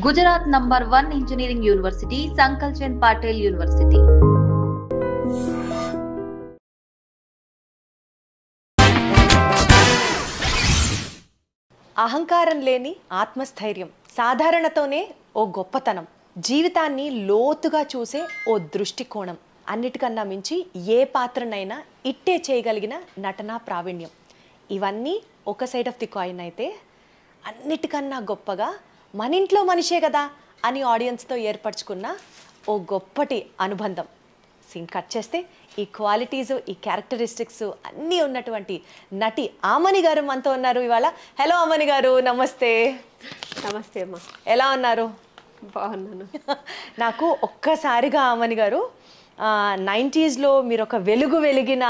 Gujarat number 1 engineering university, Sankal Chand Patel University. అహంకారం లేని ఆత్మస్థైర్యం, సాధారణతోనే ఓ గొప్పతనం, జీవితాన్ని లోతుగా చూసే ఓ దృష్టికోణం, అన్నిటికన్నా మించి ఏ పాత్రనైనా ఇట్టే చేయగలిగిన నటనా ప్రావీణ్యం, ఇవన్నీ ఒక సైడ్ ఆఫ్ ది కాయిన్ అయితే అన్నిటికన్నా గొప్పగా మన ఇంట్లో మనిషే కదా అని ఆడియన్స్తో ఏర్పరచుకున్న ఓ గొప్పటి అనుబంధం. సీన్ కట్ చేస్తే ఈ క్వాలిటీస్, ఈ క్యారెక్టరిస్టిక్స్ అన్నీ ఉన్నటువంటి నటి ఆమని గారు మనతో ఉన్నారు ఇవాళ. హలో ఆమని గారు, నమస్తే. నమస్తే అమ్మా, ఎలా ఉన్నారు? బాగున్నాను. నాకు ఒక్కసారిగా ఆమని గారు 90స్లో మీరు ఒక వెలుగు వెలిగిన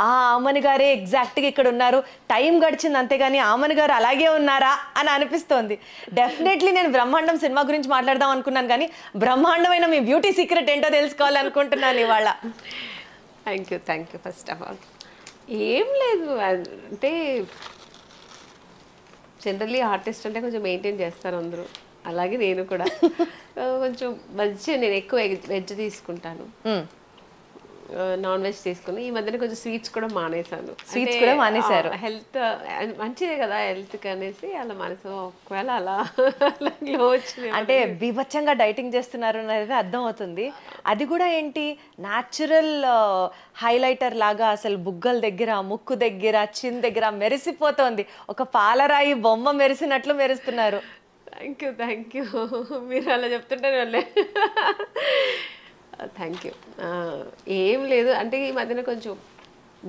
ఆ ఆమని గారే ఎగ్జాక్ట్గా ఇక్కడ ఉన్నారు. టైం గడిచింది అంతేగాని ఆమని గారు అలాగే ఉన్నారా అని అనిపిస్తోంది. డెఫినెట్లీ నేను బ్రహ్మాండం సినిమా గురించి మాట్లాడదాం అనుకున్నాను, కానీ బ్రహ్మాండమైన మీ బ్యూటీ సీక్రెట్ ఏంటో తెలుసుకోవాలనుకుంటున్నాను ఇవాళ. Thank you. First of all ఏం లేదు, అంటే జనరల్లీ ఆర్టిస్ట్ అంటే కొంచెం మెయింటైన్ చేస్తారు అందరూ, అలాగే నేను కూడా కొంచెం మంచిగా నేను ఎక్కువ వెజ్ తీసుకుంటాను, నాన్ వెజ్ తీసుకుని ఈ మధ్యన కొంచెం స్వీట్స్ కూడా మానేసాను. స్వీట్స్ కూడా మానేశారు. హెల్త్ మంచిదే కదా హెల్త్కి అనేసి అలా మానేసాం. ఒకవేళ అలా గ్లో వచ్చింది అంటే బీభత్సంగా డైటింగ్ చేస్తున్నారు అనేది అర్థం అవుతుంది. అది కూడా ఏంటి, న్యాచురల్ హైలైటర్ లాగా అసలు బుగ్గల దగ్గర, ముక్కు దగ్గర, చిన్ దగ్గర మెరిసిపోతోంది. ఒక పాలరాయి బొమ్మ మెరిసినట్లు మెరుస్తున్నారు. Thank you. మీరు అలా చెప్తుంటే వాళ్ళే థ్యాంక్ యూ. ఏం లేదు, అంటే ఈ మధ్యన కొంచెం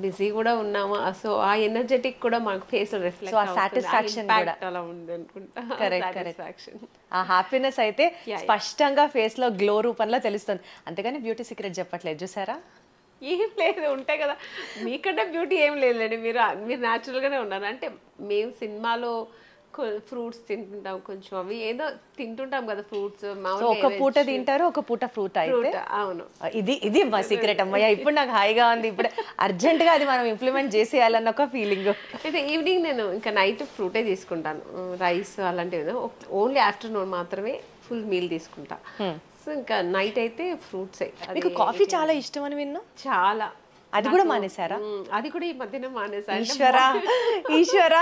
బిజీ కూడా ఉన్నాము, సో ఆ ఎనర్జెటిక్ కూడా మాకు ఫేస్ రిఫ్లెక్ట్ సాటిస్ఫాక్షన్ కూడా అలా ఉంది అనుకుంటా. కరెక్ట్. ఆ హ్యాపీనెస్ అయితే స్పష్టంగా ఫేస్ లో గ్లో రూపంలో తెలుస్తుంది. అంతేగాని బ్యూటీ సీక్రెట్ చెప్పట్లేదు, చూసారా? ఏం లేదు, ఉంటాయి కదా మీకంటే బ్యూటీ ఏం లేదులేండి, మీరు న్యాచురల్గానే ఉన్నారు. అంటే మేము సినిమాలో ఫ్రూట్స్ తింటుంటాం, కొంచెం అవి ఏదో తింటుంటాం కదా ఫ్రూట్స్. ఒక పూట తింటారు, ఒక పూట ఫ్రూట్ అయితే. అవును, ఇది మా సీక్రెట్ అమ్మయ్య. ఇప్పుడు నాకు హాయిగా ఉంది. ఇప్పుడు అర్జెంట్ గా అది మనం ఇంప్లిమెంట్ చేసేయాలన్న ఒక ఫీలింగ్. అయితే ఈవినింగ్ నేను ఇంకా నైట్ ఫ్రూటే తీసుకుంటాను, రైస్ అలాంటివి ఓన్లీ ఆఫ్టర్నూన్ మాత్రమే ఫుల్ మీల్ తీసుకుంటా. సో ఇంకా నైట్ అయితే ఫ్రూట్సే. మీకు కాఫీ చాలా ఇష్టం అని విన్నా. చాలా. అది కూడా మానేశారా? అది కూడా ఈ మధ్యన మానేశారు. ఈశ్వరా.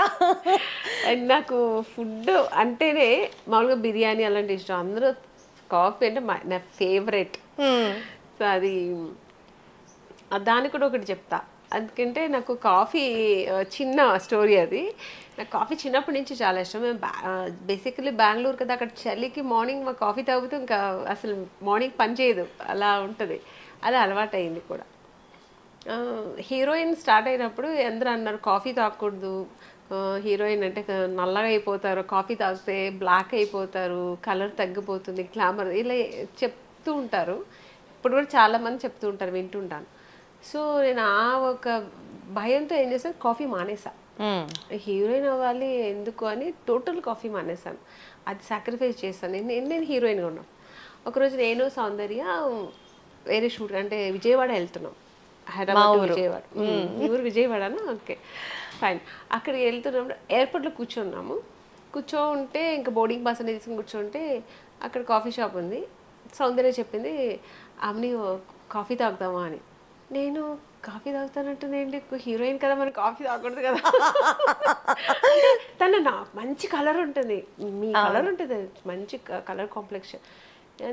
నాకు ఫుడ్ అంటేనే మామూలుగా బిర్యానీ అలాంటి ఇష్టం, అందరూ కాఫీ అంటే నా ఫేవరెట్. సో అది దానికి కూడా ఒకటి చెప్తా, ఎందుకంటే నాకు కాఫీ చిన్న స్టోరీ అది. నాకు కాఫీ చిన్నప్పటి నుంచి చాలా ఇష్టం. మేము బేసికలీ బెంగళూరు కదా, అక్కడ చలికి మార్నింగ్ మా కాఫీ తాగుతూ ఇంకా అసలు మార్నింగ్ పని చేయదు, అలా ఉంటుంది. అలా అలవాటు అయింది కూడా. హీరోయిన్ స్టార్ట్ అయినప్పుడు అందరూ అన్నారు కాఫీ తాగకూడదు, హీరోయిన్ అంటే నల్లగా అయిపోతారు, కాఫీ తాగితే బ్లాక్ అయిపోతారు, కలర్ తగ్గిపోతుంది, గ్లామర్ ఇలా చెప్తూ ఉంటారు. ఇప్పుడు కూడా చాలామంది చెప్తూ ఉంటారు, వింటుంటాను. సో నేను ఆ ఒక భయంతో ఏం చేశాను, కాఫీ మానేసా. హీరోయిన్ అవ్వాలి ఎందుకు అని టోటల్ కాఫీ మానేసాను. అది సాక్రిఫైస్ చేశాను. నేను హీరోయిన్గా ఉన్నాను. ఒకరోజు నేను సౌందర్య వేరే షూట్ అంటే విజయవాడ వెళ్తున్నాం, హైదరాబాద్ విజయవాడ. ఊరు విజయవాడనా? Okay fine. అక్కడికి వెళ్తున్నప్పుడు ఎయిర్పోర్ట్లో కూర్చోంటే ఇంకా బోర్డింగ్ పాస్ అనేది తీసుకుని కూర్చోంటే అక్కడ కాఫీ షాప్ ఉంది. సౌందర్య చెప్పింది, ఆమెని కాఫీ తాగుతామా అని. నేను కాఫీ తాగుతానంటేనేంటి, హీరోయిన్ కదా, మనం కాఫీ తాగకూడదు కదా. తను మంచి కలర్ ఉంటుంది, మీ కలర్ ఉంటుంది, మంచి కలర్ కాంప్లెక్షన్,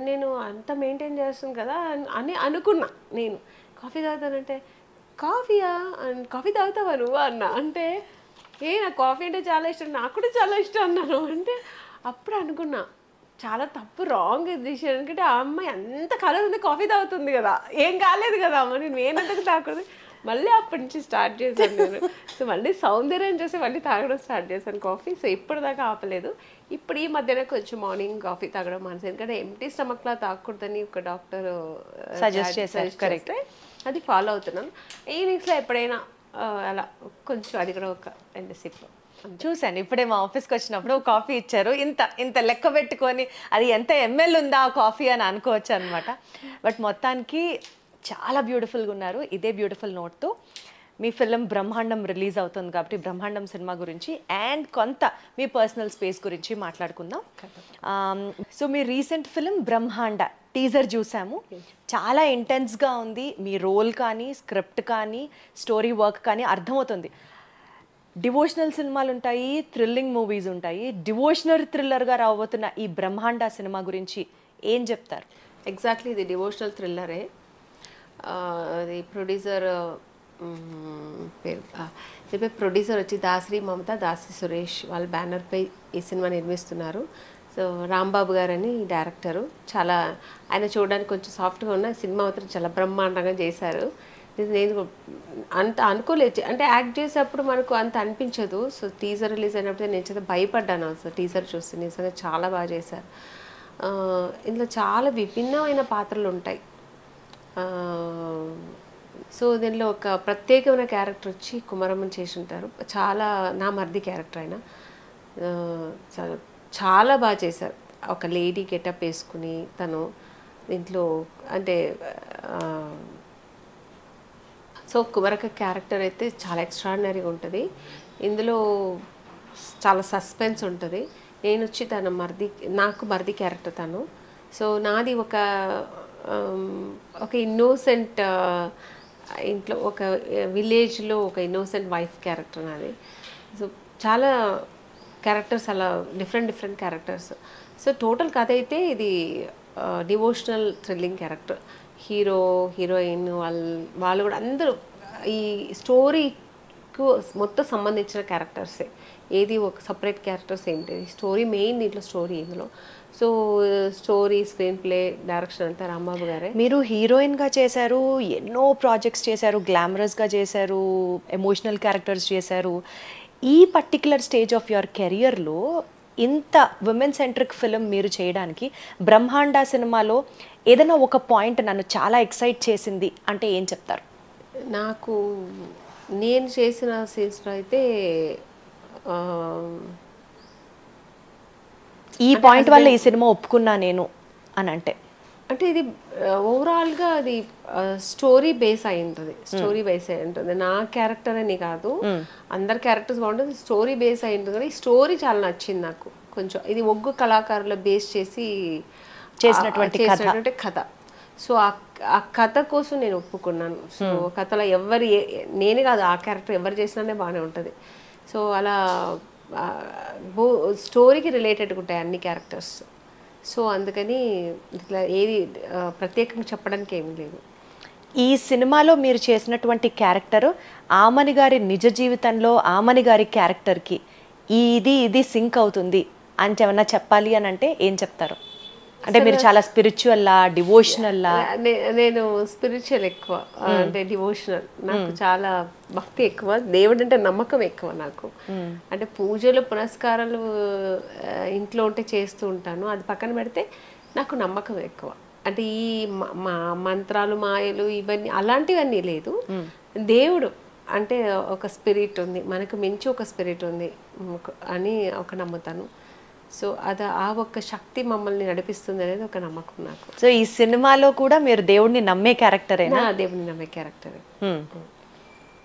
నేను అంత మెయింటైన్ చేస్తాను కదా అని అనుకున్నా. నేను కాఫీ తాగుతానంటే, కాఫీ తాగుతావా నువ్వు అన్నా. అంటే నాకు కాఫీ అంటే చాలా ఇష్టం, నాకు కూడా చాలా ఇష్టం అన్నాను. అంటే అప్పుడు అనుకున్నా చాలా తప్పు, రాంగ్ డిసిషన్. ఎందుకంటే ఆ అమ్మాయి అంత కలర్ ఉంది, కాఫీ తాగుతుంది కదా, ఏం కాలేదు కదా అమ్మ, నేను ఏనంతకు తాగకూడదు. మళ్ళీ అప్పటి నుంచి స్టార్ట్ చేశాను నేను. సో మళ్ళీ సౌందర్యం చేసి మళ్ళీ తాగడం స్టార్ట్ చేశాను కాఫీ. సో ఇప్పటిదాకా ఆపలేదు. ఇప్పుడు ఈ మధ్యన కొంచెం మార్నింగ్ కాఫీ తాగడం మానేసి, ఎందుకంటే ఎంటీ స్టమక్లా తాగకూడదని ఒక డాక్టర్ సజెస్ట్ చేస్తే అది ఫాలో అవుతున్నాను. ఈవినింగ్స్లో ఎప్పుడైనా అలా కొంచెం, అది కూడా ఒక 2 సిప్ చూశాను. ఇప్పుడే మా ఆఫీస్కి వచ్చినప్పుడు కాఫీ ఇచ్చారు, ఇంత లెక్క పెట్టుకొని అది ఎంత ఎంఎల్ ఉందా ఆ కాఫీ అని అనుకోవచ్చు అనమాట. బట్ మొత్తానికి చాలా బ్యూటిఫుల్గా ఉన్నారు. ఇదే బ్యూటిఫుల్ నోట్తో మీ ఫిలిం బ్రహ్మాండం రిలీజ్ అవుతుంది కాబట్టి బ్రహ్మాండం సినిమా గురించి అండ్ కొంత మీ పర్సనల్ స్పేస్ గురించి మాట్లాడుకుందాం. సో మీ రీసెంట్ ఫిలిం బ్రహ్మాండ టీజర్ చూసాము, చాలా ఇంటెన్స్గా ఉంది. మీ రోల్ కానీ స్క్రిప్ట్ కానీ స్టోరీ వర్క్ కానీ అర్థమవుతుంది. డివోషనల్ సినిమాలు ఉంటాయి, థ్రిల్లింగ్ మూవీస్ ఉంటాయి. డివోషనల్ థ్రిల్లర్గా రాబోతున్న ఈ బ్రహ్మాండ సినిమా గురించి ఏం చెప్తారు? ఎగ్జాక్ట్లీ ఇది డివోషనల్ థ్రిల్లరే. అది ప్రొడ్యూసర్ పేరు ప్రొడ్యూసర్ వచ్చి దాసరి మమత, దాసి సురేష్ వాళ్ళ బ్యానర్పై ఈ సినిమా నిర్మిస్తున్నారు. సో రాంబాబు గారని డైరెక్టరు. చాలా ఆయన చూడడానికి కొంచెం సాఫ్ట్గా ఉన్న సినిమా మాత్రం చాలా బ్రహ్మాండంగా చేశారు. నేను అంత అనుకోలేదు, అంటే యాక్ట్ చేసేటప్పుడు మనకు అంత అనిపించదు. సో టీజర్ రిలీజ్ అయినప్పుడు నేను చాలా భయపడ్డాను అసలు టీజర్ చూస్తే. నిజంగా చాలా బాగా చేశారు. ఇందులో చాలా విభిన్నమైన పాత్రలు ఉంటాయి. సో దీనిలో ఒక ప్రత్యేకమైన క్యారెక్టర్ వచ్చి కుమారమ్మని చేసి ఉంటారు. చాలా నా మర్ది క్యారెక్టర్ ఆయన చాలా బాగా చేశారు. ఒక లేడీ గెటప్ వేసుకుని తను దీంట్లో అంటే సో కుమారక్క క్యారెక్టర్ అయితే చాలా ఎక్స్ట్రాడినరీగా ఉంటుంది. ఇందులో చాలా సస్పెన్స్ ఉంటుంది. నేను వచ్చి తన నాకు మర్ది క్యారెక్టర్ తను. సో నాది ఒక ఇన్నోసెంట్ ఇంట్లో ఒక విలేజ్లో ఒక ఇన్నోసెంట్ వైఫ్ క్యారెక్టర్ నాది. సో చాలా క్యారెక్టర్స్ అలా డిఫరెంట్ క్యారెక్టర్స్. సో టోటల్ కథ అయితే ఇది devotional thrilling character. Hero heroine వాళ్ళు కూడా అందరూ ఈ స్టోరీకు మొత్తం సంబంధించిన క్యారెక్టర్సే. ఏది ఒక సపరేట్ క్యారెక్టర్స్ ఏంటి, స్టోరీ మెయిన్ దీంట్లో స్టోరీ ఇందులో. So story, screen play, direction అంతా రాంబాబు గారే. మీరు హీరోయిన్గా చేశారు, ఎన్నో ప్రాజెక్ట్స్ చేశారు, గ్లామరస్గా చేశారు, ఎమోషనల్ క్యారెక్టర్స్ చేశారు. ఈ పర్టిక్యులర్ స్టేజ్ ఆఫ్ యువర్ కెరియర్లో ఇంత విమెన్ సెంట్రిక్ ఫిలిం మీరు చేయడానికి బ్రహ్మాండ సినిమాలో ఏదైనా ఒక పాయింట్ నన్ను చాలా ఎక్సైట్ చేసింది అంటే ఏం చెప్తారు? నాకు నేను చేసిన సీన్స్లో అయితే ఈ పాయింట్ వల్ల ఈ సినిమా ఒప్పుకున్నా నేను అని అంటే ఇది ఓవరాల్గా అది స్టోరీ బేస్ అయి ఉంటుంది. స్టోరీ బేస్ అయి ఉంటుంది. నా క్యారెక్టర్ అని కాదు, అందరి క్యారెక్టర్స్ బాగుంటుంది, స్టోరీ బేస్ అయి ఉంటుంది. కానీ ఈ స్టోరీ చాలా నచ్చింది నాకు. కొంచెం ఇది ఒగ్గు కళాకారుల బేస్ చేసి చేసినటువంటి కథ. సో ఆ కథ కోసం నేను ఒప్పుకున్నాను. సో కథలో నేను కాదు, ఆ క్యారెక్టర్ ఎవరు చేసినానే బాగానే ఉంటుంది. సో అలా స్టోరీకి రిలేటెడ్గా ఉంటాయి అన్ని క్యారెక్టర్స్. సో అందుకని ఇట్లా ఏది ప్రత్యేకంగా చెప్పడానికి ఏమీ లేదు. ఈ సినిమాలో మీరు చేసినటువంటి క్యారెక్టర్ ఆమని గారి నిజ జీవితంలో ఆమని గారి క్యారెక్టర్కి ఇది సింక్ అవుతుంది అని ఏమన్నా చెప్పాలి అని అంటే ఏం చెప్తారు? అంటే మీరు చాలా స్పిరిచువల్లా, డివోషనల్లా? నేను స్పిరిచువల్ ఎక్కువ, అంటే డివోషనల్. నాకు చాలా భక్తి ఎక్కువ, దేవుడు అంటే నమ్మకం ఎక్కువ నాకు. అంటే పూజలు పునస్కారాలు ఇంట్లో ఉంటే చేస్తూ ఉంటాను, అది పక్కన పెడితే నాకు నమ్మకం ఎక్కువ. అంటే ఈ మంత్రాలు, మాయలు ఇవన్నీ అలాంటివన్నీ లేదు. దేవుడు అంటే ఒక స్పిరిట్ ఉంది, మనకు మించి ఒక స్పిరిట్ ఉంది అని ఒక నమ్ముతాను. సో అది ఆ ఒక్క శక్తి మమ్మల్ని నడిపిస్తుంది అనేది ఒక నమ్మకం నాకు. సో ఈ సినిమాలో కూడా మీరు దేవుడిని నమ్మే క్యారెక్టరేనా? దేవుడిని నమ్మే క్యారెక్టరే.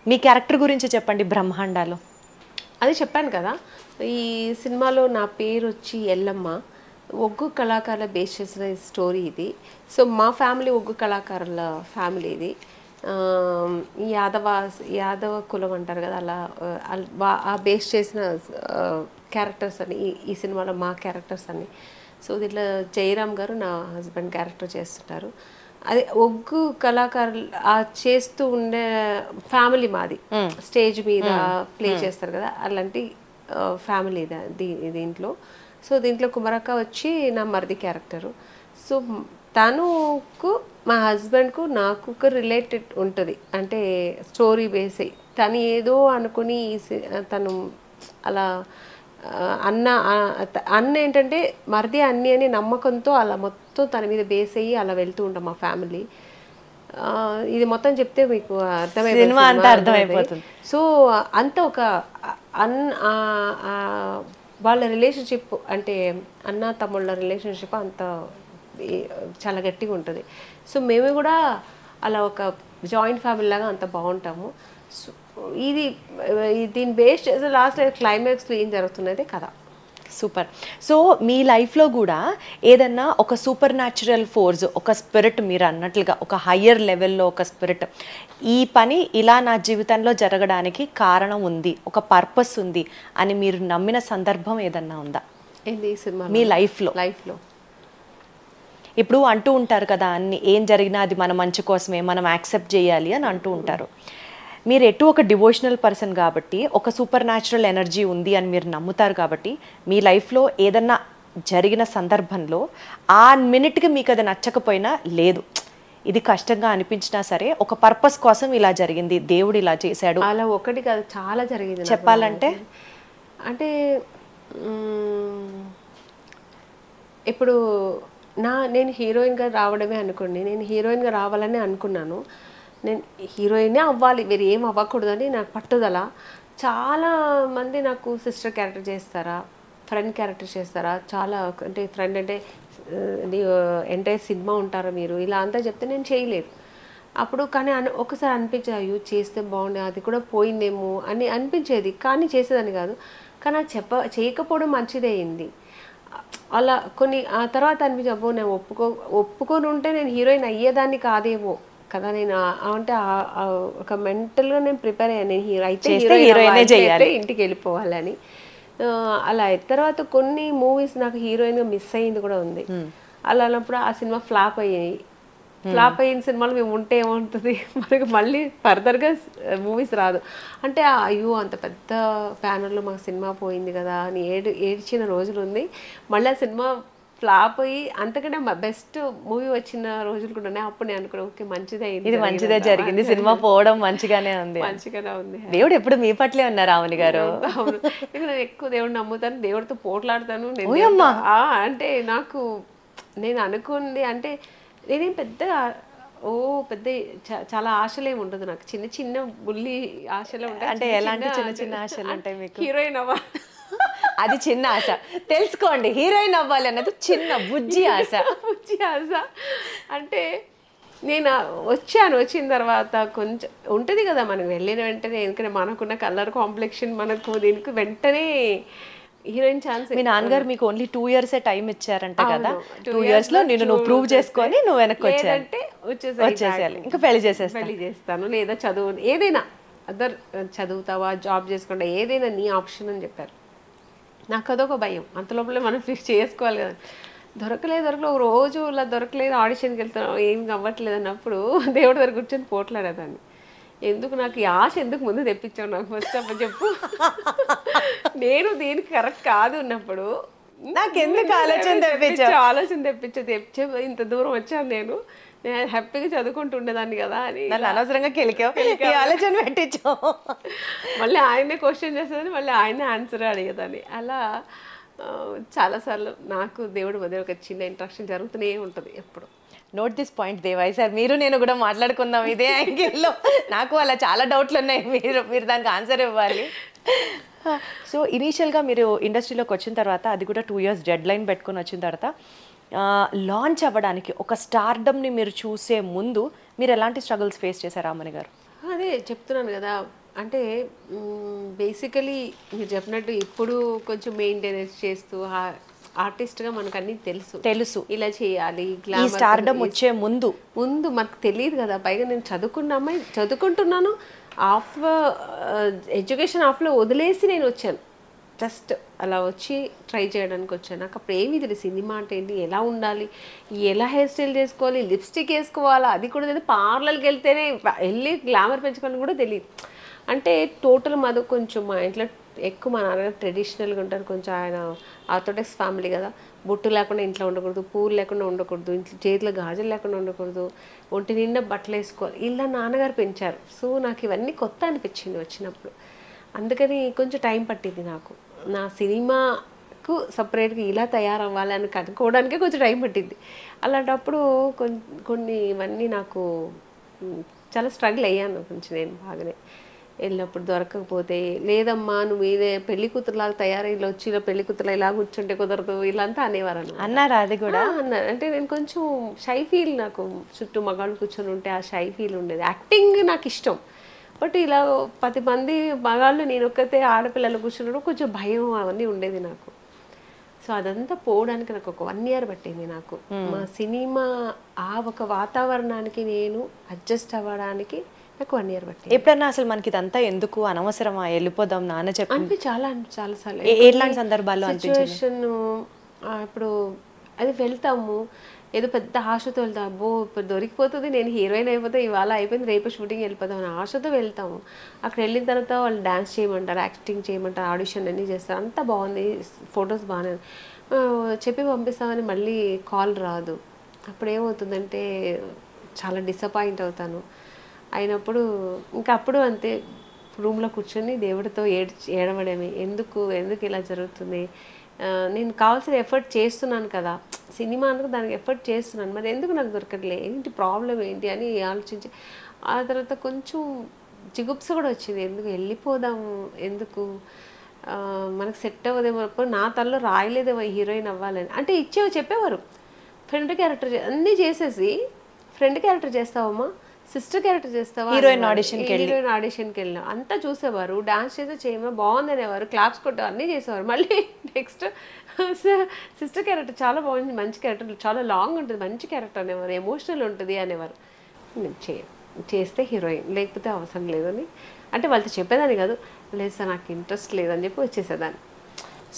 మీ క్యారెక్టర్ గురించి చెప్పండి బ్రహ్మాండాలో. అది చెప్పాను కదా, ఈ సినిమాలో నా పేరు వచ్చి ఎల్లమ్మ. ఒగ్గు కళాకారుల బేస్ చేసిన స్టోరీ ఇది. సో మా ఫ్యామిలీ ఒగ్గు కళాకారుల ఫ్యామిలీ ఇది. యాదవ కులం అంటారు కదా, అలా ఆ బేస్ చేసిన క్యారెక్టర్స్ అని ఈ సినిమాలో మా క్యారెక్టర్స్ అన్ని. సో దీంట్లో జయరామ్ గారు నా హస్బెండ్ క్యారెక్టర్ చేస్తుంటారు. అదే ఒగ్గు కళాకారులు చేస్తూ ఉండే ఫ్యామిలీ మాది. స్టేజ్ మీద ప్లే చేస్తారు కదా, అలాంటి ఫ్యామిలీ దీంట్లో. సో దీంట్లో కుమారక్క వచ్చి నా మరిది క్యారెక్టరు. సో తనుకు మా హస్బెండ్కు నాకు ఒక రిలేటెడ్ ఉంటుంది, అంటే స్టోరీ బేస్ అయ్యి. తను ఏదో అనుకుని తను అలా అన్న ఏంటంటే మరిది అన్ని అని నమ్మకంతో అలా మొత్తం తన మీద బేస్ అయ్యి అలా వెళ్తూ ఉంటాం మా ఫ్యామిలీ. ఇది మొత్తం చెప్తే మీకు అర్థమైపోతుంది. సో అంత ఒక వాళ్ళ రిలేషన్షిప్, అంటే అన్న తమ్ముళ్ళ రిలేషన్షిప్ అంత చాలా గట్టిగా ఉంటుంది. సో మేము కూడా అలా ఒక జాయింట్ ఫ్యామిలీ లాగా అంత బాగుంటాము. ఇది దీన్ని బేస్ చేసి లాస్ట్ క్లైమాక్స్లో ఏం జరుగుతున్నది కథ. సూపర్. సో మీ లైఫ్లో కూడా ఏదన్నా ఒక సూపర్ న్యాచురల్ ఫోర్స్, ఒక స్పిరిట్, మీరు అన్నట్లుగా ఒక హయ్యర్ లెవెల్లో ఒక స్పిరిట్, ఈ పని ఇలా నా జీవితంలో జరగడానికి కారణం ఉంది, ఒక పర్పస్ ఉంది అని మీరు నమ్మిన సందర్భం ఏదన్నా ఉందా ఏంది సినిమా మీ లైఫ్లో? ఇప్పుడు అంటూ ఉంటారు కదా, అన్ని ఏం జరిగినా అది మన మంచి కోసమే, మనం యాక్సెప్ట్ చేయాలి అని అంటూ ఉంటారు. మీరు ఎటు ఒక డివోషనల్ పర్సన్ కాబట్టి, ఒక సూపర్ న్యాచురల్ ఎనర్జీ ఉంది అని మీరు నమ్ముతారు కాబట్టి, మీ లైఫ్లో ఏదన్నా జరిగిన సందర్భంలో ఆ మినిట్కి మీకు అది నచ్చకపోయినా, లేదు ఇది కష్టంగా అనిపించినా సరే ఒక పర్పస్ కోసం ఇలా జరిగింది, దేవుడు ఇలా చేశాడు, అలా ఒకటి కాదు చాలా జరిగింది చెప్పాలంటే? అంటే ఇప్పుడు నేను హీరోయిన్గా రావడమే అనుకోండి, నేను హీరోయిన్గా రావాలని అనుకున్నాను, నేను హీరోయినే అవ్వాలి, వేరే ఏం అవ్వకూడదని నాకు పట్టుదల. చాలామంది నాకు సిస్టర్ క్యారెక్టర్ చేస్తారా, ఫ్రెండ్ క్యారెక్టర్ చేస్తారా, చాలా అంటే ఫ్రెండ్ అంటే ఎంటైర్ సినిమా ఉంటారా మీరు, ఇలా అంతా చెప్తే నేను చేయలేదు అప్పుడు. కానీ ఒకసారి అనిపించేది, అయ్యో చేస్తే బాగుండే, అది కూడా పోయిందేమో అని అనిపించేది, కానీ చేసేదని కాదు. కానీ అది చేయకపోవడం మంచిదే అయింది. అలా కొన్ని ఆ తర్వాత అనిపించి, అబ్బో నేను ఒప్పుకొని ఉంటే నేను హీరోయిన్ అయ్యేదాన్ని కాదేమో కదా, నేను అంటే ఒక మెంటల్గా నేను ప్రిపేర్ అయ్యాను, నేను హీరోయిన్ ఇంటికి వెళ్ళిపోవాలని. అలా అయిన తర్వాత కొన్ని మూవీస్ నాకు హీరోయిన్గా మిస్ అయ్యింది కూడా ఉంది. అలా అన్నప్పుడు ఆ సినిమా ఫ్లాప్ అయ్యాయి. ఫ్లాప్ అయిన సినిమాలు మేము ఉంటే ఏముంటుంది, మనకు మళ్ళీ ఫర్దర్గా మూవీస్ రాదు. అంటే అయ్యో అంత పెద్ద ప్యానర్లో మాకు సినిమా పోయింది కదా అని ఏడ్చిన రోజులు ఉంది. మళ్ళీ ఆ సినిమా ఫ్లాప్ అయ్యి అంతకంటే బెస్ట్ మూవీ వచ్చిన రోజులు కూడా ఉన్నాయి. అప్పుడు నేను అనుకున్నా, ఓకే మంచిదే, ఇది మంచిదే జరిగింది, సినిమా పోవడం మంచిగానే ఉంది. దేవుడు ఎప్పుడు మీ పట్లే ఉన్నారు రావణి గారు. అవును, నేను ఎక్కువ దేవుడిని నమ్ముతాను, దేవుడితో పోట్లాడతాను. అంటే నాకు నేను అనుకుంది అంటే నేనేం పెద్ద చాలా ఆశలేమి ఉండదు నాకు, చిన్న చిన్న బుల్లి ఆశలే ఉంటాయి. అంటే ఎలాంటి చిన్న చిన్న ఆశలు ఉంటాయి మీకు? హీరోయిన్ అవ్వ అది చిన్న ఆశ, తెలుసుకోండి. హీరోయిన్ అవ్వాలి అన్నది చిన్న బుజ్జి ఆశ. అంటే నేను వచ్చిన తర్వాత కొంచెం ఉంటుంది కదా, మనకు వెళ్ళిన వెంటనే, ఎందుకంటే మనకున్న కలర్ కాంప్లెక్షన్ మనకు దీనికి వెంటనే హీరోయిన్ ఛాన్స్. మీ నాన్నగారు మీకు ఓన్లీ 2 years టైం ఇచ్చారంట కదా, 2 years లో నువ్వు ప్రూవ్ చేసుకొని నువ్వు వెనక్కి వచ్చేసేయాలి, ఇంకా పెళ్లి చేస్తాను, లేదా చదువు ఏదైనా అదర్ చదువుతావా, జాబ్ చేసుకుంటా, ఏదైనా నీ ఆప్షన్ అని చెప్పారు. నాకు అదొక భయం, అంత లోపలే మనం ఫిక్స్ చేసుకోవాలి కదా. దొరకలేదు ఒక రోజు ఇలా దొరకలేదు, ఆడిషన్కి వెళ్తాను, ఏం అవ్వట్లేదు అన్నప్పుడు దేవుడి దగ్గర కూర్చొని పోట్లాడేదాన్ని. ఎందుకు నాకు ఈ ఆశ ఎందుకు ముందు తెప్పించావు నాకు ఫస్ట్ అప్పుడు చెప్పు, నేను దీనికి కరెక్ట్ కాదు ఉన్నప్పుడు నాకు ఎందుకు ఆలోచన తెప్పించే ఇంత దూరం వచ్చాను నేను హ్యాపీగా చదువుకుంటుండేదాన్ని కదా అని అనవసరంగా ఆలోచన పెట్టించావు. మళ్ళీ ఆయనే క్వశ్చన్ చేసేదని, మళ్ళీ ఆయనే ఆన్సర్ అడిగేదాన్ని. అలా చాలాసార్లు నాకు దేవుడి మధ్య ఒక చిన్న ఇంట్రాక్షన్ జరుగుతూనే ఉంటుంది ఎప్పుడు. నోట్ దిస్ పాయింట్ దేవాయి సార్, మీరు నేను కూడా మాట్లాడుకుందాం ఇదే యాంగిల్లో. నాకు అలా చాలా డౌట్లు ఉన్నాయి, మీరు దానికి ఆన్సర్ ఇవ్వాలి. సో ఇనీషియల్గా మీరు ఇండస్ట్రీలోకి వచ్చిన తర్వాత, అది కూడా 2 years డెడ్ లైన్ పెట్టుకొని వచ్చిన తర్వాత, లాంచ్ అవ్వడానికి ఒక స్టార్డమ్ని మీరు చూసే ముందు మీరు ఎలాంటి స్ట్రగుల్స్ ఫేస్ చేశారు రామణి గారు? అదే చెప్తున్నాను కదా, అంటే బేసికలీ మీరు చెప్పినట్టు ఇప్పుడు కొంచెం మెయింటెనెన్స్ చేస్తూ ఆర్టిస్ట్గా మనకు అన్నీ తెలుసు ఇలా చేయాలి. స్టార్డమ్ వచ్చే ముందు మనకు తెలియదు కదా. పైగా నేను చదువుకుంటున్నాను, ఎడ్యుకేషన్ ఆఫ్లో వదిలేసి నేను వచ్చాను, జస్ట్ అలా వచ్చి ట్రై చేయడానికి వచ్చాను. నాకు అప్పుడు ఏమీ తెలియదు, సినిమా అంటే ఏంటి, ఎలా ఉండాలి, ఎలా హెయిర్ స్టైల్ చేసుకోవాలి, లిప్స్టిక్ వేసుకోవాలా, అది కూడా తెలియదు. పార్లర్కి వెళ్తేనే వెళ్ళి గ్లామర్ పెంచుకోవాలని కూడా తెలియదు. అంటే టోటల్ మాది కొంచెం మా ఇంట్లో ఎక్కువ మా నాన్న ట్రెడిషనల్గా ఉంటారు, కొంచెం ఆయన ఆర్థోడాక్స్ ఫ్యామిలీ కదా. బొట్టు లేకుండా ఇంట్లో ఉండకూడదు, పూలు లేకుండా ఉండకూడదు, ఇంట్లో చేతిలో గాజులు లేకుండా ఉండకూడదు, ఒంటి నిండా బట్టలు వేసుకోవాలి, ఇలా నాన్నగారు పెంచారు. సో నాకు ఇవన్నీ కొత్త అనిపించింది వచ్చినప్పుడు. అందుకని కొంచెం టైం పట్టింది నాకు, నా సినిమాకు సపరేట్గా ఇలా తయారవ్వాలని కనుక్కోవడానికే కొంచెం టైం పట్టింది. అలాంటప్పుడు కొన్ని ఇవన్నీ నాకు చాలా స్ట్రగుల్ అయ్యాను కొంచెం, నేను బాగానే వెళ్ళినప్పుడు దొరకకపోతే, లేదమ్మా నువ్వు ఇదే పెళ్లి కూతురులాగా తయారై ఇలా వచ్చి ఇలా పెళ్లి కూతురులా ఇలా కూర్చుంటే కుదరదు, ఇలా అంతా అనేవారు అన్నారు. అది కూడా అన్నారు. అంటే నేను కొంచెం షై ఫీల్, నాకు చుట్టూ మగాళ్ళు కూర్చొని ఉంటే ఆ షై ఫీల్ ఉండేది. యాక్టింగ్ నాకు ఇష్టం, బట్ ఇలా 10 మంది మగాళ్ళు నేను ఒక్కతే ఆడపిల్లలు కూర్చున్నప్పుడు కొంచెం భయం అవన్నీ ఉండేది నాకు. సో అదంతా పోవడానికి నాకు ఒక 1 year పట్టింది నాకు. మా సినిమా ఆ ఒక వాతావరణానికి నేను అడ్జస్ట్ అవ్వడానికి నాకు 1 year పట్టింది. ఎప్పుడన్నా అసలు మనకి ఇదంతా ఎందుకు అనవసరమా, వెళ్ళిపోదాం నాన్న చెప్పి చాలా సార్లు ఎలాంటి సందర్భాల్లో సిచ్యువేషన్ ఇప్పుడు అది వెళ్తాము ఏదో పెద్ద ఆశతో వెళ్తాం, అబ్బో ఇప్పుడు దొరికిపోతుంది, నేను హీరోయిన్ అయిపోతే ఇవాళ అయిపోయింది రేపు షూటింగ్ వెళ్ళిపోతాం అని ఆశతో వెళ్తాము. అక్కడ వెళ్ళిన తర్వాత వాళ్ళు డ్యాన్స్ చేయమంటారు, యాక్టింగ్ చేయమంటారు, ఆడిషన్ అన్నీ చేస్తారు, అంతా బాగుంది, ఫొటోస్ బాగానే చెప్పి పంపిస్తామని మళ్ళీ కాల్ రాదు. అప్పుడు ఏమవుతుందంటే చాలా డిసప్పాయింట్ అవుతాను. అయినప్పుడు ఇంకా అప్పుడు అంతే రూమ్లో కూర్చొని దేవుడితో ఏడవడమే, ఎందుకు ఇలా జరుగుతుంది, నేను కావాల్సిన ఎఫర్ట్ చేస్తున్నాను కదా, సినిమా అందుకు దానికి ఎఫర్ట్ చేస్తున్నాను, మరి ఎందుకు నాకు దొరకట్లే, ఏంటి ప్రాబ్లం ఏంటి అని ఆలోచించి ఆ తర్వాత కొంచెం జిగుప్స కూడా వచ్చింది, ఎందుకు వెళ్ళిపోదాం, ఎందుకు మనకు సెట్ అవ్వదేమో, నా తనలో రాయలేదేమో హీరోయిన్ అవ్వాలని. అంటే చెప్పేవారు ఫ్రెండ్ క్యారెక్టర్ అన్నీ చేసేసి ఫ్రెండ్ క్యారెక్టర్ చేస్తావమ్మా, సిస్టర్ క్యారెక్టర్ చేస్తావా, హీరోయిన్ ఆడిషన్కి వెళ్ళినా అంతా చూసేవారు, డాన్స్ చేస్తే చేయమో బాగుంది అనేవారు, క్లాప్స్ కొట్ట అన్నీ చేసేవారు. మళ్ళీ నెక్స్ట్ సిస్టర్ క్యారెక్టర్ చాలా బాగుంది, మంచి క్యారెక్టర్, చాలా లాంగ్ ఉంటుంది, మంచి క్యారెక్టర్ అనేవారు, ఎమోషనల్ ఉంటుంది అనేవారు. నేను చేస్తే హీరోయిన్, లేకపోతే అవసరం లేదని అంటే వాళ్ళతో చెప్పేదాన్ని కాదు, లేదు సార్ నాకు ఇంట్రెస్ట్ లేదని చెప్పి వచ్చేసేదాన్ని.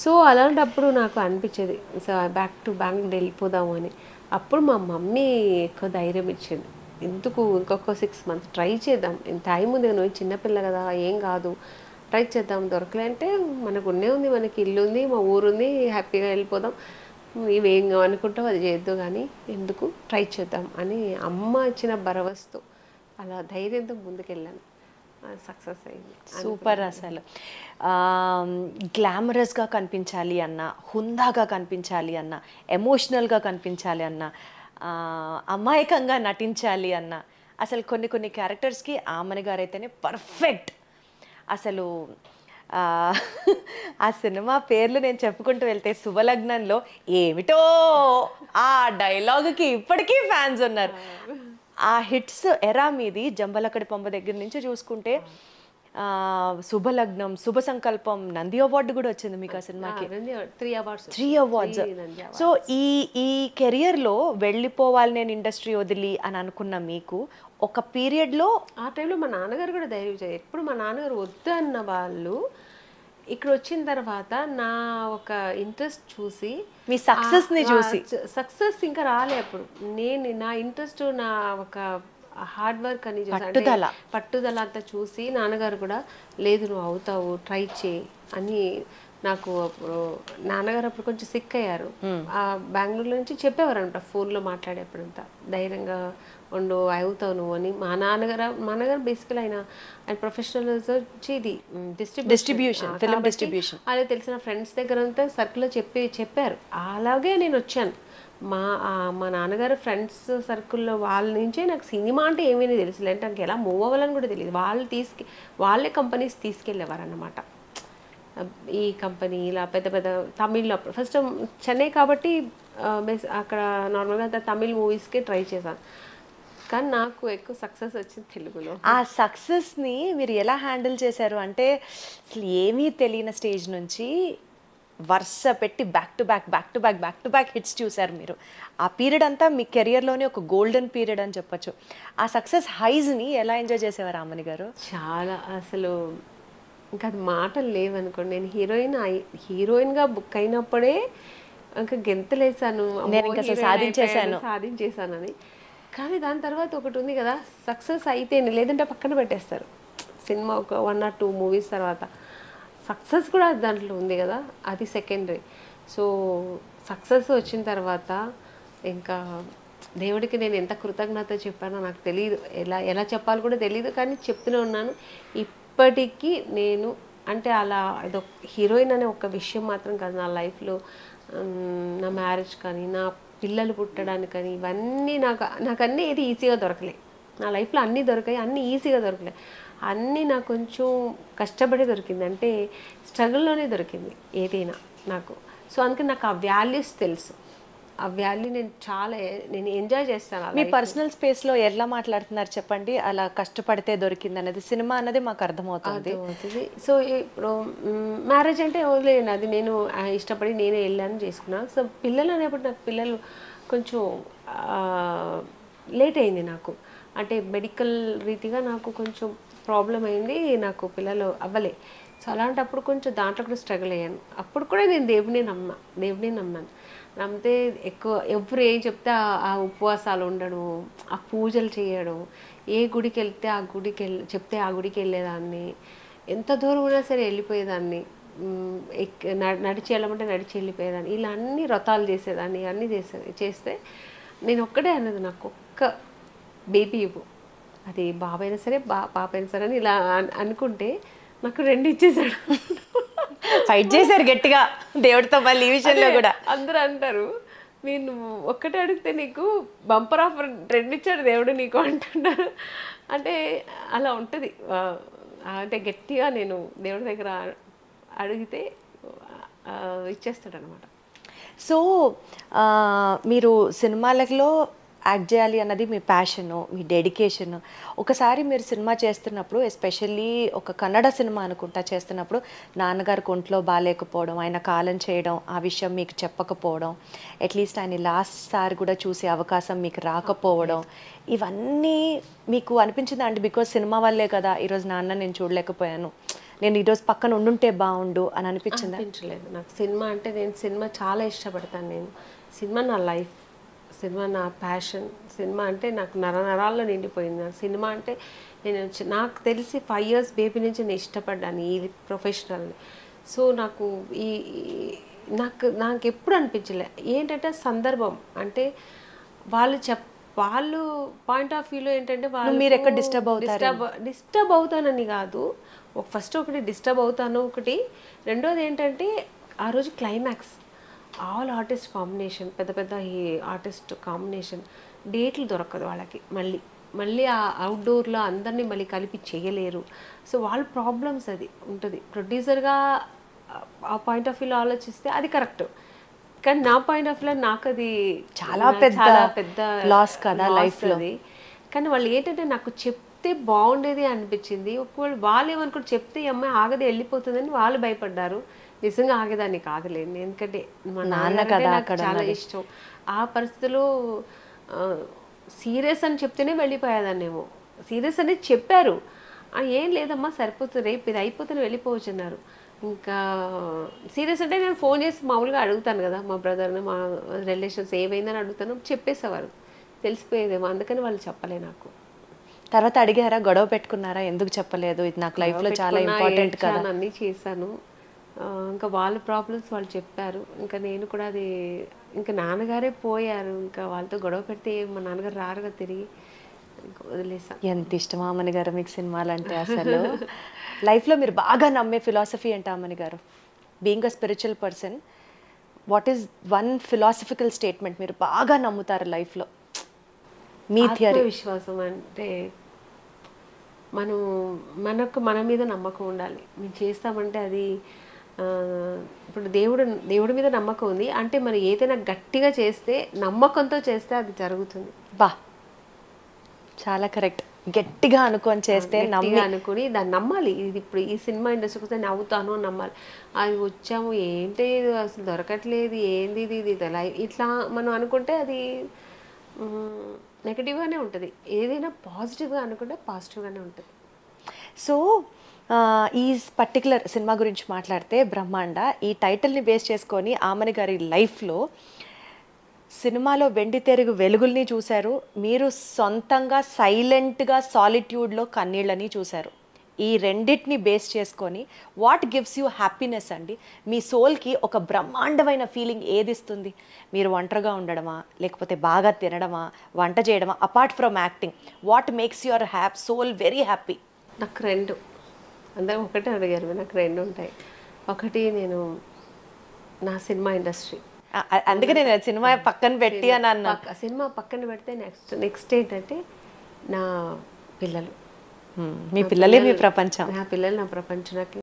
సో అలాంటప్పుడు నాకు అనిపించేది సో బ్యాక్ టు బెంగళూరు వెళ్ళిపోదాము అని. అప్పుడు మా మమ్మీ ఎక్కువ ధైర్యం ఇచ్చింది, ఎందుకు ఇంకొక 6 months ట్రై చేద్దాం, టైం ఉంది, నువ్వు చిన్నపిల్ల కదా ఏం కాదు, ట్రై చేద్దాం, దొరకలే అంటే మనకు ఉంది, మనకి ఇల్లు ఉంది, మా ఊరుంది, హ్యాపీగా వెళ్ళిపోదాం, ఇవేం అనుకుంటావు అది చేద్దాం కానీ ఎందుకు ట్రై చేద్దాం అని అమ్మ ఇచ్చిన భరవసతో అలా ధైర్యంతో ముందుకెళ్ళాను. సక్సెస్ అయింది. సూపర్. అసలు గ్లామరస్గా కనిపించాలి అన్న, హుందాగా కనిపించాలి అన్న, ఎమోషనల్గా కనిపించాలి అన్న, అమాయకంగా నటించాలి అన్న, అసలు కొన్ని క్యారెక్టర్స్కి ఆమని గారు అయితేనే పర్ఫెక్ట్. అసలు ఆ సినిమా పేర్లు నేను చెప్పుకుంటూ వెళ్తే శుభలగ్నంలో ఏమిటో ఆ డైలాగుకి ఇప్పటికీ ఫ్యాన్స్ ఉన్నారు. ఆ హిట్స్ ఎరా మీది, జంబలకడి పంప దగ్గర నుంచి చూసుకుంటే శుభలగ్నం, శుభ సంకల్పం, నంది అవార్డు కూడా వచ్చింది మీకు ఆ సినిమాకి, 3 అవార్డ్స్. సో ఈ కెరియర్లో వెళ్ళిపోవాలి నేను ఇండస్ట్రీ వదిలి అని అనుకున్న మీకు ఒక పీరియడ్లో ఆ టైంలో మా నాన్నగారు కూడా ధైర్యం చేయాలి. ఎప్పుడు మా నాన్నగారు వద్దు అన్న వాళ్ళు ఇక్కడ వచ్చిన తర్వాత నా ఒక ఇంట్రెస్ట్ చూసి, మీ సక్సెస్ని చూసి, సక్సెస్ ఇంకా రాలే అప్పుడు, నేను నా ఇంట్రెస్ట్, నా ఒక హార్డ్ వర్క్ అని చూసి, పట్టుదల అంతా చూసి నాన్నగారు కూడా లేదు నువ్వు అవుతావు, ట్రై చేయి అని నాకు అప్పుడు నాన్నగారు అప్పుడు కొంచెం సిక్ అయ్యారు. ఆ బెంగళూరు నుంచి చెప్పేవారు అంట ఫోన్లో మాట్లాడేప్పుడంతా, ధైర్యంగా ఉండు అవుతావు నువ్వు అని. మా నాన్నగారు బేసికల్ ఆయన ప్రొఫెషనల్ వచ్చి ఇది డిస్ట్రిబ్యూషన్, ఫిల్మ్ డిస్ట్రిబ్యూషన్, అదే తెలిసిన ఫ్రెండ్స్ దగ్గర అంతా సర్కిల్లో చెప్పారు. అలాగే నేను వచ్చాను. మా నాన్నగారు ఫ్రెండ్స్ సర్కిల్లో వాళ్ళ నుంచే నాకు సినిమా అంటే ఏమీ తెలుసు, అంటే నాకు ఎలా మూవ్ అవ్వాలని కూడా తెలియదు. వాళ్ళే కంపెనీస్ తీసుకెళ్ళేవారు అన్నమాట. ఈ కంపెనీ ఇలా పెద్ద తమిళ్లో ఫస్ట్ చెన్నై కాబట్టి అక్కడ నార్మల్గా తమిళ్ మూవీస్కే ట్రై చేశాను, కానీ నాకు ఎక్కువ సక్సెస్ వచ్చింది తెలుగులో. ఆ సక్సెస్ని మీరు ఎలా హ్యాండిల్ చేశారు అంటే, అసలు ఏమీ తెలియని స్టేజ్ నుంచి వరుస పెట్టి బ్యాక్ టు బ్యాక్ హిట్స్ చూశారు మీరు. ఆ పీరియడ్ అంతా మీ కెరియర్లోనే ఒక గోల్డెన్ పీరియడ్ అని చెప్పొచ్చు. ఆ సక్సెస్ హైస్ని ఎలా ఎంజాయ్ చేసేవారు ఆమని గారు? చాలా, అసలు ఇంకా అది మాటలు లేవనుకోండి. నేను హీరోయిన్గా బుక్ అయినప్పుడే ఇంకా గెంతలేసాను, సాధించేసానని. కానీ దాని తర్వాత ఒకటి ఉంది కదా, సక్సెస్ అయితేనే, లేదంటే పక్కన పెట్టేస్తారు సినిమా. ఒక 1 or 2 మూవీస్ తర్వాత సక్సెస్ కూడా దాంట్లో ఉంది కదా, అది సెకండరీ. సో సక్సెస్ వచ్చిన తర్వాత ఇంకా దేవుడికి నేను ఎంత కృతజ్ఞత చెప్పానో నాకు తెలియదు, ఎలా చెప్పాలి కూడా తెలియదు, కానీ చెప్తూనే ఉన్నాను. ఇప్పటికీ నేను అంటే అలా ఇదొక హీరోయిన్ అనే ఒక విషయం మాత్రం కాదు, నా లైఫ్లో నా మ్యారేజ్ కానీ, నా పిల్లలు పుట్టడానికి కానీ, ఇవన్నీ నాకు అన్నీ ఏది ఈజీగా దొరకలే. నా లైఫ్లో అన్నీ దొరికాయి, అన్నీ ఈజీగా దొరకలే, అన్నీ నాకు కొంచెం కష్టపడి దొరికింది, అంటే స్ట్రగుల్లోనే దొరికింది ఏదైనా నాకు. సో అందుకని నాకు ఆ వాల్యూస్ తెలుసు, ఆ ఆ వాల్యూ నేను ఎంజాయ్ చేస్తాను మీ పర్సనల్ స్పేస్లో ఎలా మాట్లాడుతున్నారు చెప్పండి, అలా కష్టపడితే దొరికింది అనేది. సినిమా అన్నది మాకు అర్థమవుతుంది. అవుతుంది. సో ఇప్పుడు మ్యారేజ్ అంటే వదిలేయండి, అది నేను ఇష్టపడి నేనే వెళ్ళాను చేసుకున్నాను. సో పిల్లలు అనేప్పుడు నాకు పిల్లలు కొంచెం లేట్ అయింది నాకు, అంటే మెడికల్ రీతిగా నాకు కొంచెం ప్రాబ్లం అయింది, నాకు పిల్లలు అవ్వలే. సో అలాంటప్పుడు కొంచెం దాంట్లో కూడా స్ట్రగుల్ అయ్యాను. అప్పుడు కూడా నేను దేవుడిని నమ్మాను. నమ్మితే ఎక్కువ ఎవరు ఏం చెప్తే ఆ ఉపవాసాలు ఉండడం, ఆ పూజలు చేయడం, ఏ గుడికి వెళ్తే చెప్తే ఆ గుడికి వెళ్ళేదాన్ని, ఎంత దూరం ఉన్నా సరే వెళ్ళిపోయేదాన్ని, నడిచి వెళ్ళమంటే నడిచి వెళ్ళిపోయేదాన్ని, ఇలా అన్ని వ్రతాలు చేసేదాన్ని, అన్నీ చేస్తే నేను ఒక్కడే అన్నది, నాకు ఒక్క బేబీ ఇవ్వు, అది బాబు అయినా సరే పాప అయినా సరే అని ఇలా అనుకుంటే నాకు 2 ఇచ్చేసాడు. ఫైట్ చేశారు గట్టిగా దేవుడితో మళ్ళీ ఈ విషయంలో కూడా. అందరూ అంటారు, నేను ఒక్కటే అడిగితే నీకు బంపర్ ఆఫర్ 2 ఇచ్చాడు దేవుడు నీకు అంటున్నారు. అంటే అలా ఉంటుంది. అంటే గట్టిగా నేను దేవుడి దగ్గర అడిగితే ఇచ్చేస్తాడు అనమాట. సో మీరు సినిమాలలో యాక్ట్ చేయాలి అన్నది మీ ప్యాషను, మీ డెడికేషన్. ఒకసారి మీరు సినిమా చేస్తున్నప్పుడు, ఎస్పెషల్లీ ఒక కన్నడ సినిమా అనుకుంటా చేస్తున్నప్పుడు, నాన్నగారికి ఒంట్లో బాగాలేకపోవడం, ఆయన కాలం చేయడం, ఆ విషయం మీకు చెప్పకపోవడం, అట్లీస్ట్ ఆయన లాస్ట్ సారి కూడా చూసే అవకాశం మీకు రాకపోవడం, ఇవన్నీ మీకు అనిపించిందా అండి? బికాజ్ సినిమా వల్లే కదా ఈరోజు నాన్న నేను చూడలేకపోయాను, నేను ఈరోజు పక్కన ఉండుంటే బాగుండు అని అనిపించిందా? అనిపించలేదు నాకు. సినిమా అంటే నేను సినిమా చాలా ఇష్టపడతాను. నేను సినిమా నా లైఫ్, సినిమా నా ప్యాషన్. సినిమా అంటే నాకు నరాల్లో నిండిపోయింది. నాకు సినిమా అంటే నాకు తెలిసి 5 years బేబీ నుంచి నేను ఇష్టపడ్డాను ఈ ప్రొఫెషనల్ని. సో నాకు నాకు ఎప్పుడు అనిపించలే. ఏంటంటే సందర్భం, అంటే వాళ్ళు పాయింట్ ఆఫ్ వ్యూలో ఏంటంటే మీరు ఎక్కడ డిస్టర్బ్ అవుతానని కాదు. ఫస్ట్ ఒకటి డిస్టర్బ్ అవుతాను, ఒకటి. రెండోది ఏంటంటే ఆ రోజు క్లైమాక్స్, ఆల్ ఆర్టిస్ట్ కాంబినేషన్, పెద్ద ఈ ఆర్టిస్ట్ కాంబినేషన్, డేట్లు దొరకదు వాళ్ళకి. మళ్ళీ ఆ అవుట్డోర్లో అందరినీ మళ్ళీ కలిపి చేయలేరు. సో వాళ్ళ ప్రాబ్లమ్స్ అది ఉంటుంది. ప్రొడ్యూసర్గా ఆ పాయింట్ ఆఫ్ వ్యూలో ఆలోచిస్తే అది కరెక్ట్, కానీ నా పాయింట్ ఆఫ్ వ్యూలో నాకు అది చాలా పెద్ద లాస్ కదా లైఫ్లో. అది కానీ వాళ్ళు ఏంటంటే నాకు చెప్తే బాగుండేది అనిపించింది. ఒకవేళ వాళ్ళు ఏమనుకుంటే చెప్తే ఈ అమ్మాయి ఆగదే వెళ్ళిపోతుందని వాళ్ళు భయపడ్డారు. నిజంగా ఆగేదాన్ని కాదులేండి, ఎందుకంటే మా నాన్న కదా నాకు చాలా ఇష్టం. ఆ పరిస్థితిలో సీరియస్ అని చెప్తేనే వెళ్ళిపోయేదాన్నేమో. సీరియస్ అనేది చెప్పారు, ఏం లేదమ్మా సరిపోతుంది, రేపు ఇది అయిపోతేనే వెళ్ళిపోవచ్చు అన్నారు. ఇంకా సీరియస్ అంటే నేను ఫోన్ చేసి మామూలుగా అడుగుతాను కదా, మా బ్రదర్ని, మా రిలేషన్స్ ఏమైందని అడుగుతాను, చెప్పేసేవారు, తెలిసిపోయేదేమో. అందుకని వాళ్ళు చెప్పలే నాకు. తర్వాత అడిగారా, గొడవ పెట్టుకున్నారా, ఎందుకు చెప్పలేదు, ఇది నాకు లైఫ్లో చాలా ఇంపార్టెంట్ కదా? అన్నీ చేశాను. ఇంకా వాళ్ళ ప్రాబ్లమ్స్ వాళ్ళు చెప్పారు. ఇంకా నేను కూడా అది, ఇంకా నాన్నగారే పోయారు, ఇంకా వాళ్ళతో గొడవ పెడితే మా నాన్నగారు రారుగా తిరిగి, వదిలేసా. ఎంత ఇష్టమా అమ్మని గారు మీకు సినిమాలు అంటే? అసలు లైఫ్లో మీరు బాగా నమ్మే ఫిలాసఫీ అంటే అమ్మని గారు, being a spiritual person, what is one philosophical statement మీరు బాగా నమ్ముతారు లైఫ్లో? మీ థియరీ. విశ్వాసం అంటే మన మీద నమ్మకం ఉండాలి. మేము చేస్తామంటే అది, ఇప్పుడు దేవుడి మీద నమ్మకం ఉంది అంటే మనం ఏదైనా గట్టిగా చేస్తే, నమ్మకంతో చేస్తే అది జరుగుతుంది. బా, చాలా కరెక్ట్. గట్టిగా అనుకొని చేస్తే, అనుకుని దాన్ని నమ్మాలి. ఇది ఇప్పుడు ఈ సినిమా ఇండస్ట్రీకి వస్తే నవ్వుతాను అని నమ్మాలి. అది వచ్చాము ఏంటి అసలు దొరకట్లేదు, ఏంది ఇది ఇట్లా మనం అనుకుంటే అది నెగటివ్గానే ఉంటుంది. ఏదైనా పాజిటివ్గా అనుకుంటే పాజిటివ్గానే ఉంటుంది. సో ఈ పర్టికులర్ సినిమా గురించి మాట్లాడితే, బ్రహ్మాండ, ఈ టైటిల్ని బేస్ చేసుకొని ఆమని గారి లైఫ్లో సినిమాలో వెండి తెరుగు వెలుగుల్ని చూశారు, మీరు సొంతంగా సైలెంట్గా సాలిట్యూడ్లో కన్నీళ్ళని చూశారు. ఈ రెండింటిని బేస్ చేసుకొని వాట్ గివ్స్ యూ హ్యాపీనెస్ అండి? మీ సోల్కి ఒక బ్రహ్మాండమైన ఫీలింగ్ ఏది ఇస్తుంది? మీరు ఒంటరిగా ఉండడమా, లేకపోతే బాగా తినడమా, వంట చేయడమా? Apart from acting, what makes your soul very happy? నాకు 2, అందరూ ఒకటే అడిగారు, నాకు 2 ఉంటాయి. ఒకటి నేను నా సినిమా ఇండస్ట్రీ, అందుకే నేను సినిమా పక్కన పెట్టి అని అన్నా. సినిమా పక్కన పెడితే నెక్స్ట్ ఏంటంటే నా పిల్లలు. మీ పిల్లలే మీ ప్రపంచం. నా పిల్లలు నా ప్రపంచం. నాకు